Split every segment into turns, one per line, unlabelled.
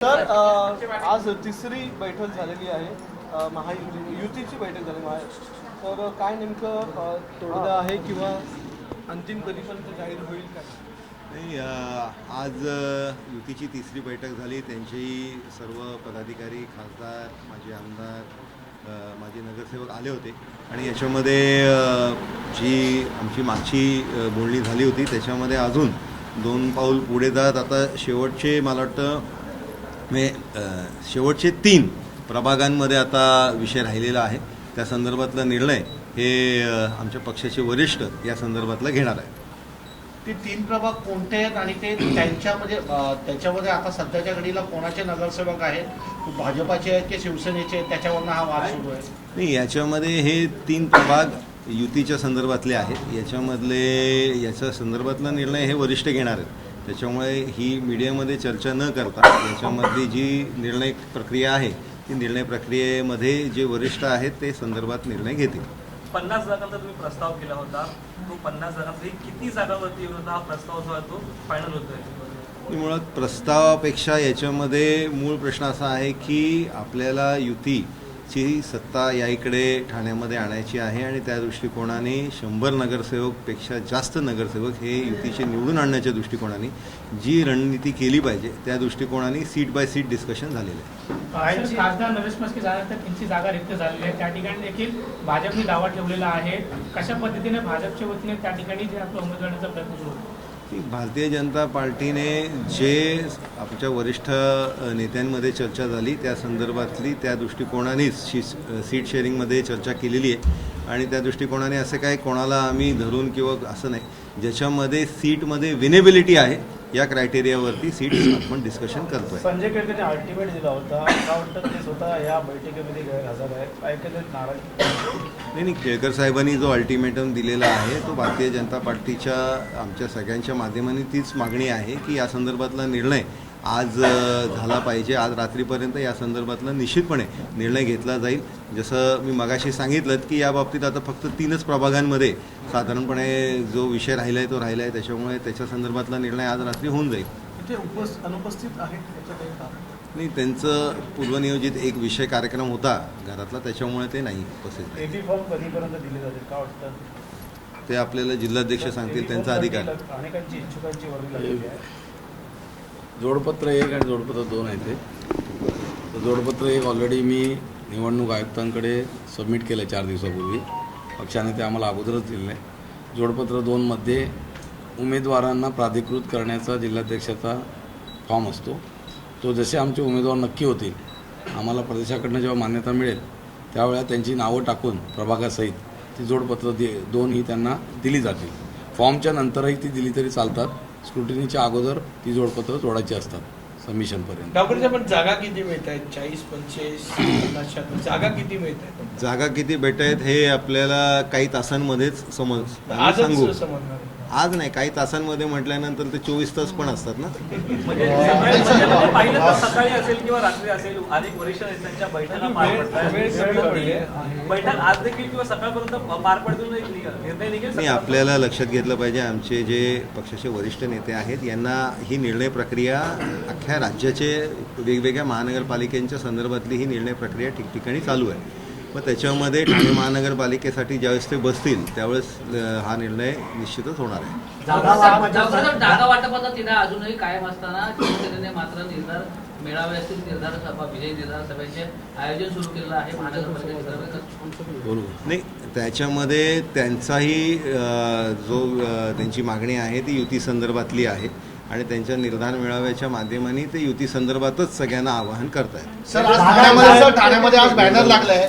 तर आज तिसरी बैठक झालेली आहे महायुतीची बैठक झाली तर काय नेमकं तोडगा आहे किंवा अंतिम कधीपर्यंत जाहीर होईल काय?
नाही, आज युतीची तिसरी बैठक झाली. त्यांची सर्व पदाधिकारी, खासदार, माजी आमदार, माजी नगरसेवक आले होते आणि याच्यामध्ये जी आमची मागची बोलणी झाली होती त्याच्यामध्ये अजून 2 पाऊल पुढे जात आता शेवटचे मला वाटतं शेवटचे 3 प्रभागांमध्ये आता विषय राहिलेला आहे. त्या संदर्भातला निर्णय हे आमच्या पक्षाचे वरिष्ठ या संदर्भातला घेणार आहे.
ते 3 प्रभाग कोणते आहेत आणि ते त्याच्यामध्ये आता सध्याच्या घडीला कोणाचे नगरसेवक आहेत, भाजपाचे आहेत की शिवसेनेचे आहेत, त्याच्यावरनं हा वाद सुरू आहे?
नाही, याच्यामध्ये हे 3 प्रभाग युतीच्या संदर्भातले आहेत. याच्या संदर्भातला निर्णय हे वरिष्ठ घेणार आहेत. त्याच्यामुळे ही मीडियामध्ये चर्चा न करता याच्यामधली जी निर्णय प्रक्रिया आहे ती निर्णय प्रक्रियेमध्ये जे वरिष्ठ आहेत ते संदर्भात निर्णय घेतील.
50 जागांचा तुम्ही प्रस्ताव केला होता, तो 50 जागांपैकी किती जागावरती येऊन हा प्रस्ताव जो आहे तो फायनल होतोय?
मुळात प्रस्तावापेक्षा याच्यामध्ये मूळ प्रश्न असा आहे की आपल्याला युतीची सत्ता या इकडे ठाण्यामध्ये आणायची आहे आणि त्या दृष्टिकोनाने 100 नगरसेवकपेक्षा जास्त नगरसेवक हे युतीचे निवडून आणण्याच्या दृष्टिकोनाने जी रणनीती केली पाहिजे त्या दृष्टिकोनाने सीट बाय सीट डिस्कशन झालेलं आहे.
खासदार नरेश म्हस्के झाल्यानंतर त्यांची जागा रिक्त झालेली आहे. त्या ठिकाणी देखील भाजपने दावा ठेवलेला आहे. कशा पद्धतीने भाजपच्या वतीने त्या ठिकाणी जे आपलं उमेदवारांचा प्रयत्न सुरू होतो?
भारतीय जनता पार्टीने जे आमच्या वरिष्ठ नेत्यांमध्ये चर्चा झाली त्या संदर्भातली त्या दृष्टिकोनानेच सीट शेअरिंगमध्ये चर्चा केलेली आहे आणि त्या दृष्टिकोनाने असं काय कोणाला आम्ही धरून किंवा असं नाही, ज्याच्यामध्ये सीटमध्ये विनेबिलिटी आहे या क्रायटेरियावरती सीट आपण डिस्कशन करतोय.
संजय केळकरने अल्टिमेट दिला होता, का वाटतं ते स्वतः या बैठकीमध्ये गैरहजर आहेत, ऐकत नाराज?
नाही, केळकर साहेबांनी जो अल्टिमेटम दिलेला आहे तो भारतीय जनता पार्टीच्या आमच्या सगळ्यांच्या माध्यमांनी तीच मागणी आहे की या संदर्भातला निर्णय आज झाला पाहिजे. आज रात्रीपर्यंत या संदर्भातला निश्चितपणे निर्णय घेतला जाईल. जसं मी मगाशी सांगितलं की या बाबतीत आता फक्त 3च प्रभागांमध्ये साधारणपणे जो विषय राहिला आहे तो राहिला आहे. त्याच्यामुळे त्याच्या संदर्भातला निर्णय आज रात्री होऊन जाईल.
इथे अनुपस्थित आहेत
नाही, त्यांचं पूर्वनियोजित एक विषय कार्यक्रम होता घरातला, त्याच्यामुळे ते नाही उपस्थित.
एबी फॉर्म कधीपर्यंत दिले जातील का वाटतं?
ते आपल्याला जिल्हाध्यक्ष सांगतील, त्यांचा अधिकार.
अनेकांची इच्छुकांची वर्ग लागलेली आहे.
जोडपत्र 1 आणि जोडपत्र 2 आहे ते. तर जोडपत्र 1 ऑलरेडी मी निवडणूक आयुक्तांकडे सबमिट केलं 4 दिवसापूर्वी. पक्षाने ते आम्हाला अगोदरच दिलेलं आहे. जोडपत्र 2मध्ये उमेदवारांना प्राधिकृत करण्याचा जिल्हाध्यक्षाचा फॉर्म असतो. तो जसे आमचे उमेदवार नक्की होतील, आम्हाला प्रदेशाकडनं जेव्हा मान्यता मिळेल त्यावेळेला त्यांची नावं टाकून प्रभागासहित ती जोडपत्र 2 ही त्यांना दिली जातील. फॉर्मच्या नंतरही ती दिली तरी चालतात. स्क्रुटिनीच्या अगोदर ती जोडपत्र जोडायची असतात सबमिशनपर्यंत.
डॉक्टर पण जागा किती मिळत आहेत? 40, 45 जागा किती मिळत आहेत?
जागा किती भेट आहेत हे आपल्याला काही तासांमध्येच सांगू. आज नाही, काही तासांमध्ये म्हटल्यानंतर ते 24 तास पण असतात ना.
म्हणजे पाहिलं तर सकाळी असेल किंवा रात्री असेल, अनेक वरिष्ठ नेत्यांच्या बैठका पार पडतात. बैठक आज देखील किंवा सकाळपर्यंत पार पडून एक निर्णय निघेल.
नाही, आपल्याला लक्षात घेतलं पाहिजे आमचे जे पक्षाचे वरिष्ठ नेते आहेत यांना ही निर्णय प्रक्रिया अख्ख्या राज्याचे वेगवेगळ्या महानगरपालिकांच्या संदर्भातली ही निर्णय प्रक्रिया ठिकठिकाणी चालू आहे. मग त्याच्यामध्ये ठाणे महानगरपालिकेसाठी ज्यावेळेस ते बसतील त्यावेळेस हा निर्णय निश्चितच होणार आहे.
जागा वाटपाचा तिढा अजूनही कायम असताना शिवसेनेने मात्र निर्धार मेळावे असतील, निर्धार सभा, विजयी निर्धार सभेचे आयोजन सुरू केलेलं आहे महानगरपालिकेत.
नाही, त्याच्यामध्ये त्यांचाही जो त्यांची मागणी आहे ती युती संदर्भातली आहे आणि त्यांच्या निर्धार मेळाव्याच्या माध्यमाने ते युती संदर्भातच सगळ्यांना आवाहन करतायत.
सर, ठाण्यामध्ये आज बॅनर लागलाय.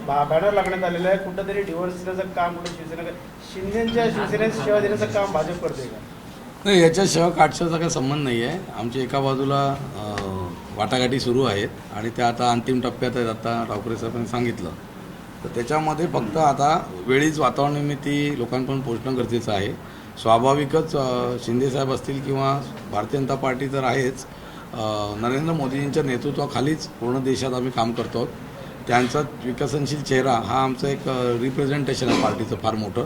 बॅनर लागण्यात आलेलं आहे. कुठंतरी डिव्होर्स देण्याचं काम कुठे शिंदेच्या शिवसेनेची सेवा देण्याचं काम भाजप करते का?
नाही, याच्या सेवा काटशाचा काही संबंध नाही आहे. आमच्या एका बाजूला वाटाघाटी सुरू आहेत आणि त्या आता अंतिम टप्प्यात आहेत. आता ठाकरे साहेबांनी सांगितलं तर त्याच्यामध्ये फक्त आता वेळीच वातावरणानिमित्त लोकांपर्यंत पोहोचणं गरजेचं आहे. स्वाभाविकच शिंदेसाहेब असतील किंवा भारतीय जनता पार्टी तर आहेच, नरेंद्र मोदींच्या नेतृत्वाखालीच पूर्ण देशात आम्ही काम करतो आहोत. त्यांचा विकसनशील चेहरा हा आमचं एक रिप्रेझेंटेशन आहे पार्टीचं फार मोठं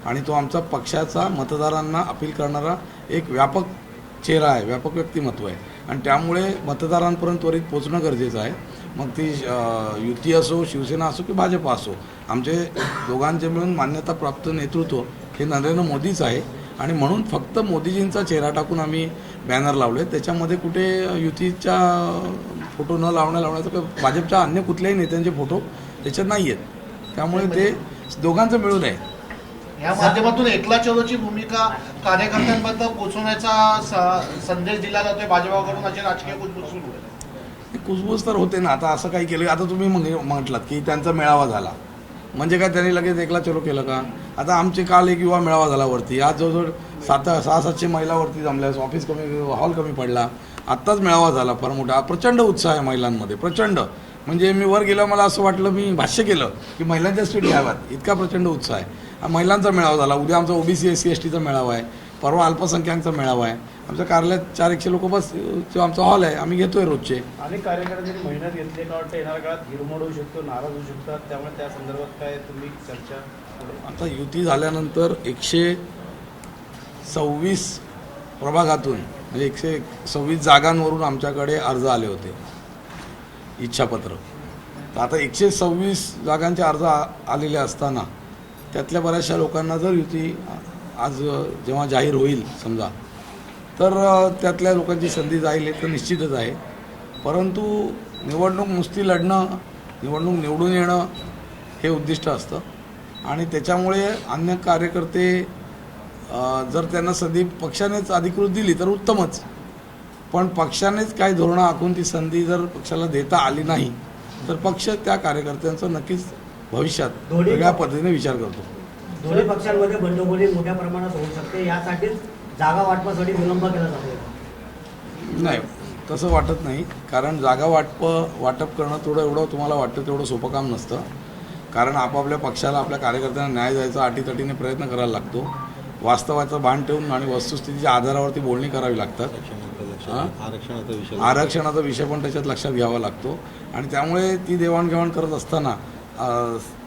आणि तो आमचा पक्षाचा मतदारांना अपील करणारा एक व्यापक चेहरा आहे, व्यापक व्यक्तिमत्व आहे आणि त्यामुळे मतदारांपर्यंत त्वरित पोचणं गरजेचं आहे. मग ती युती असो, शिवसेना असो की भाजप असो, आमचे दोघांचे मिळून मान्यताप्राप्त नेतृत्व हे नरेंद्र मोदीच आहे आणि म्हणून फक्त मोदीजींचा चेहरा टाकून आम्ही बॅनर लावले. त्याच्यामध्ये कुठे युतीचा फोटो न लावण्याचं काही भाजपच्या अन्य कुठल्याही नेत्यांचे फोटो त्याच्यात नाही आहेत. त्यामुळे ते दोघांचं मिळून आहे.
या माध्यमातून एकला चलोची भूमिका कार्यकर्त्यांपर्यंत पोहोचवण्याचा संदेश दिला जातोय भाजपाकडून, अशी राजकीय कुजबूज सुरू आहे.
कुजबूज तर होते ना. आता असं काही केलं, आता तुम्ही म्हटलात की त्यांचा मेळावा झाला म्हणजे काय त्यांनी लगेच एकला चलो केलं का? आता आमचे काल एक युवा मेळावा झाला वरती, आज जवळजवळ 600-700 महिला वरती जमल्या, ऑफिस कमी, हॉल कमी पडला. आत्ताच मेळावा झाला फार मोठा, प्रचंड उत्साह आहे महिलांमध्ये, प्रचंड. म्हणजे मी वर गेलं, मला असं वाटलं, मी भाष्य केलं की महिलांच्या सीट घ्याव्यात, इतका प्रचंड उत्साह आहे. महिलांचा मेळावा झाला. उद्या आमचा ओबीसी SC STचा मेळावा आहे, परवा अल्पसंख्याकांचा मेळावा आहे. आमच्या कार्यालयात 400-100 लोक बस, जो आमचा हॉल आहे, आम्ही घेतोय रोजचे.
अनेक कार्यकर्त्यांनी मेहनत घेतली का वाटतं येणाऱ्या काळात हिरमोड होऊ शकतो, नाराज होऊ शकतात, त्यामुळे त्या संदर्भात काय तुम्ही चर्चा?
आता युती झाल्यानंतर 126 प्रभागातून म्हणजे 126 जागांवरून आमच्याकडे अर्ज आले होते, इच्छापत्र. तर आता 126 जागांचे अर्ज आलेले असताना त्यातल्या बऱ्याचशा लोकांना जर युती आज जेव्हा जाहीर होईल समजा, तर त्यातल्या लोकांची संधी जाईल तर निश्चितच आहे. परंतु निवडणूक नुसती लढणं, निवडणूक निवडून येणं हे उद्दिष्ट असतं आणि त्याच्यामुळे अन्य कार्यकर्ते जर त्यांना संधी पक्षानेच अधिकृत दिली तर उत्तमच. पण पक्षानेच काही धोरणं आखून ती संधी जर पक्षाला देता आली नाही तर पक्ष त्या कार्यकर्त्यांचं नक्कीच भविष्यात वेगळ्या पद्धतीने विचार करतो.
दोन्ही पक्षांमध्ये बंडखोरी मोठ्या प्रमाणात होऊ शकते, यासाठीच जागा वाटपासाठी विलंब केला जातो.
नाही, तसं वाटत नाही. कारण जागा वाटप करणं एवढं तुम्हाला वाटतं तेवढं सोपं काम नसतं. कारण आपापल्या पक्षाला, आपल्या कार्यकर्त्यांना न्याय द्यायचा अटीतटीने प्रयत्न करायला लागतो. वास्तवाचं भान ठेवून आणि वस्तुस्थितीच्या आधारावरती बोलणी करावी लागतात. आरक्षणाचा विषय पण त्याच्यात लक्षात घ्यावा लागतो आणि त्यामुळे ती देवाणघेवाण करत असताना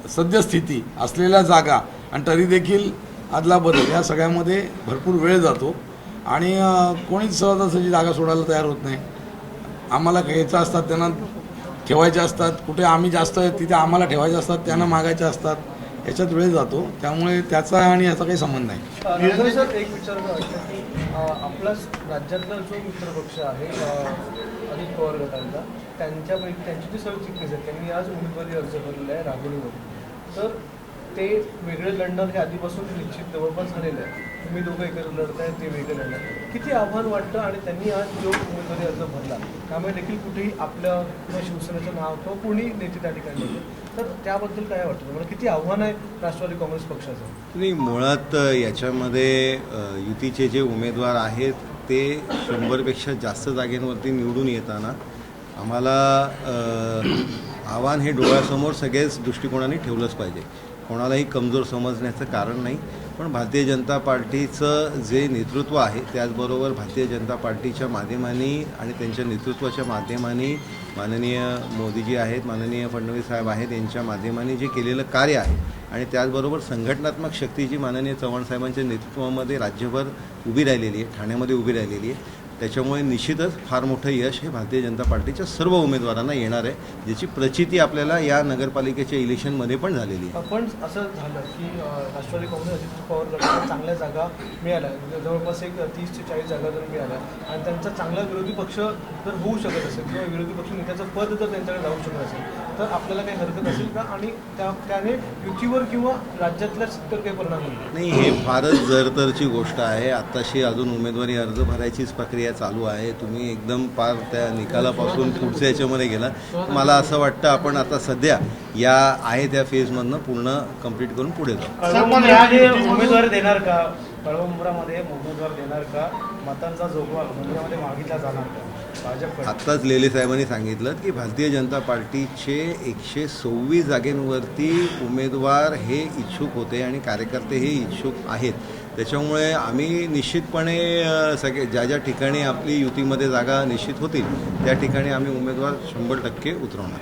सद्यस्थिती असलेल्या जागा आणि तरी देखील अदलाबदल या सगळ्यामध्ये भरपूर वेळ जातो आणि कोणीच सहजासहजी जागा सोडायला तयार होत नाही. आम्हाला घ्यायचं असतात, त्यांना ठेवायचे असतात. कुठे आम्ही जास्त आहे तिथे आम्हाला ठेवायचे असतात, त्यांना मागायचे असतात. याच्यात वेळ जातो. त्यामुळे त्याचा आणि याचा काही संबंध नाही.
सर, एक विचारायचं वाटतं की आपला राज्यातला जो मित्रपक्ष आहे अजित पवार गटांचा, त्यांच्यापैकी त्यांची जी सर्व चिटणीस आहेत त्यांनी आज उमेदवारी अर्ज भरलेला आहे राहुरीमध्ये. तर ते वेगळे लढणार हे आधीपासून निश्चित जवळपास झालेलं आहे. तुम्ही दोघं एकत्र लढताय, ते वेगळे लढणार. किती आव्हान वाटतं आणि त्यांनी आज जो उमेदवारी अर्ज भरला त्यामुळे देखील कुठेही आपलं किंवा शिवसेनेचं नाव किंवा कोणी नेते त्या ठिकाणी होते, तर त्याबद्दल काय वाटतं तुम्हाला? किती आव्हान आहे राष्ट्रवादी काँग्रेस पक्षाचं?
नाही, मुळात याच्यामध्ये युतीचे जे उमेदवार आहेत ते 100पेक्षा जास्त जागेंवरती निवडून येताना आम्हाला आव्हान हे डोळ्यासमोर सगळ्याच दृष्टिकोनाने ठेवलंच पाहिजे. कोणालाही कमजोर समजण्याचं कारण नाही. पण भारतीय जनता पार्टीचं जे नेतृत्व आहे त्याचबरोबर भारतीय जनता पार्टीच्या माध्यमांनी आणि त्यांच्या नेतृत्वाच्या माध्यमांनी माननीय मोदीजी आहेत, माननीय फडणवीस साहेब आहेत, यांच्या माध्यमांनी जे केलेलं कार्य आहे आणि त्याचबरोबर संघटनात्मक शक्ती जी माननीय चव्हाण साहेबांच्या नेतृत्वामध्ये राज्यभर उभी राहिलेली आहे, ठाण्यामध्ये उभी राहिलेली आहे, त्याच्यामुळे निश्चितच फार मोठं यश हे भारतीय जनता पार्टीच्या सर्व उमेदवारांना येणार आहे, ज्याची प्रचिती आपल्याला या नगरपालिकेच्या इलेक्शनमध्ये पण झालेली आहे.
पण असं झालं की राष्ट्रवादी काँग्रेस अजित पवार गटाला चांगल्या जागा मिळाल्या, जवळपास एक 30 ते 40 जागा जर मिळाल्या आणि त्यांचा चांगला विरोधी पक्ष जर होऊ शकत असेल किंवा विरोधी पक्ष नेत्याचं पद जर त्यांच्याकडे जाऊ शकत असेल तर आपल्याला काही हरकत असेल का? आणि त्याने युतीवर किंवा राज्यातल्याच तर काही परिणाम होईल?
नाही, हे फारच जरतरची गोष्ट आहे. आत्ताशी अजून उमेदवारी अर्ज भरायचीच प्रक्रिया चालू आहे. तुम्ही एकदम पार त्या निकालापासून पुढच्या याच्यामध्ये गेला. मला असं वाटतं आपण आता सध्या या आहे त्या फेजमधनं पूर्ण कंप्लीट करून पुढे जाऊ.
उमेदवार देणार का? कळवमुरामध्ये उमेदवार देणार का? मतांचा जोगवा उमेदवारामध्ये मागितला जाणार का? भाजप
आत्ताच लेले साहेबांनी सांगितलं की भारतीय जनता पार्टीचे 126 जागेंवरती उमेदवार हे इच्छुक होते आणि कार्यकर्ते हे इच्छुक आहेत. त्याच्यामुळे आम्ही निश्चितपणे ज्या ज्या ठिकाणी आपली युतीमध्ये जागा निश्चित होतील त्या ठिकाणी आम्ही उमेदवार 100% उतरवणार.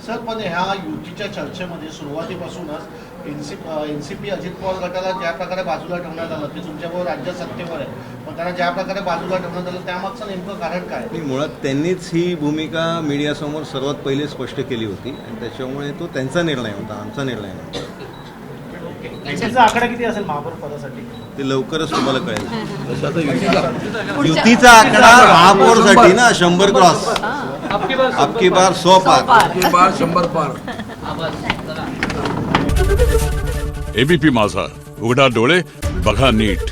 सर पण ह्या युतीच्या चर्चेमध्ये सुरुवातीपासूनच एनसीपी अजित पवार गटाला ज्या प्रकारे बाजूला ठेवण्यात आलं ते तुमच्याबरोबर राज्य सत्तेवर आहे पण त्यांना ज्या प्रकारे बाजूला ठेवण्यात आलं त्यामागचं नेमकं कारण काय?
आणि मुळात त्यांनीच ही भूमिका मीडियासमोर सर्वात पहिले स्पष्ट केली होती आणि त्याच्यामुळे तो त्यांचा निर्णय होता, आमचा निर्णय नव्हता.
युतीचा आकडा किती असेल महापौर पदासाठी?
ते लवकरच तुम्हाला कळेल.
तसं आता युतीचा
युतीचा आकडा महापौरसाठी ना 100 क्रॉस, अबकी बार 100 पार.
100 पार.
आवाज चला.
एबीपी माझा, उघडा डोळे बघा नीट.